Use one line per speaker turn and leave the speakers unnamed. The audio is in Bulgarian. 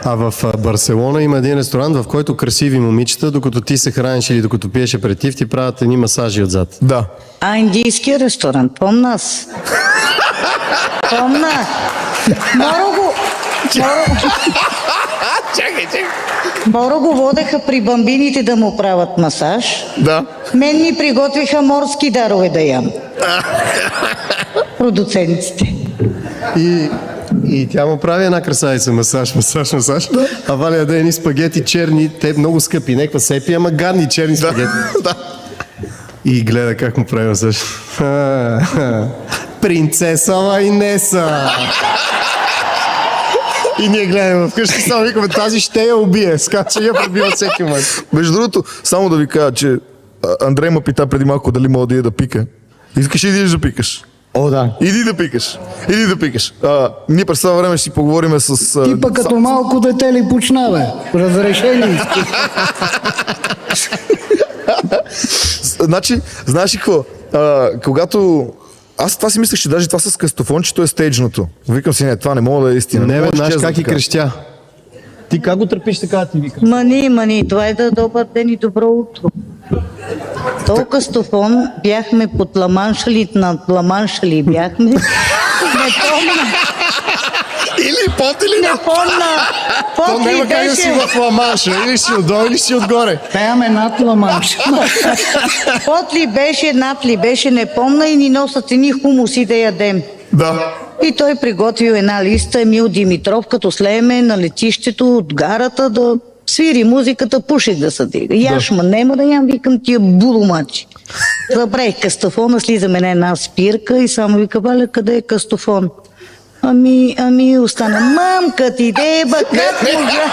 А в Барселона има един ресторант, в който красиви момичета, докато ти се храниш или докато пиеш аперитив, ти правят едни масажи отзад.
Да.
индийския ресторант, помна аз. Помна. Моро го водеха при бамбините да му правят масаж.
Да.
Мен ми приготвиха морски дарове да ям. Продуцентите.
И тя му прави една красавица масаж. А Валя яде едни спагети черни, те много скъпи, някаква сепия, ама гадни черни спагети.
Да.
И гледа как му прави масаж. Принцеса Лайнеса! И ние гледаме вкъщи, само викаме, тази ще я убие. Скача я пробива всеки момент.
Между другото, само да ви кажа, че Андрей ме пита преди малко дали мога да ида да пика. Искаш ли да идеш да пикаш?
О, да.
Иди да пикаш. Ние през това време ще си поговорим с...
Ти пък като малко дете ли почна, бе? Разрешение иски.
Значи, знаеш ли какво? Когато... Аз това си мислех, че даже това с кастофончето е стейджното. Викам си, не, това не мога да е истина.
Не, бе, знаеш
честно
как и
така.
крещя. Ти как го търпиш така, ти вика?
Мани, това е да добър ден и добро утро. То кастофон бяхме под Ламаншали, над Ламаншали бяхме. Не помня.
Или под, или
Не
над.
помня.
То
Пот ли
няма как да си
беше?
в Ламанша, или си отдолу, или си отгоре.
Пеяме над Ламанш.
Пот ли беше, над ли беше, не помня и ни носят едни хумуси да ядем.
Да.
И той приготвил една листа, Емил Димитров, като слееме на летището от гарата да свири музиката, пушек да се дига. Яш, ма нема да ям, викам тия буломачи. Забрех кастофона, слизаме на една спирка и само вика, Валя, къде е кастофон? Ами остана, мамка ти, деба, как можа?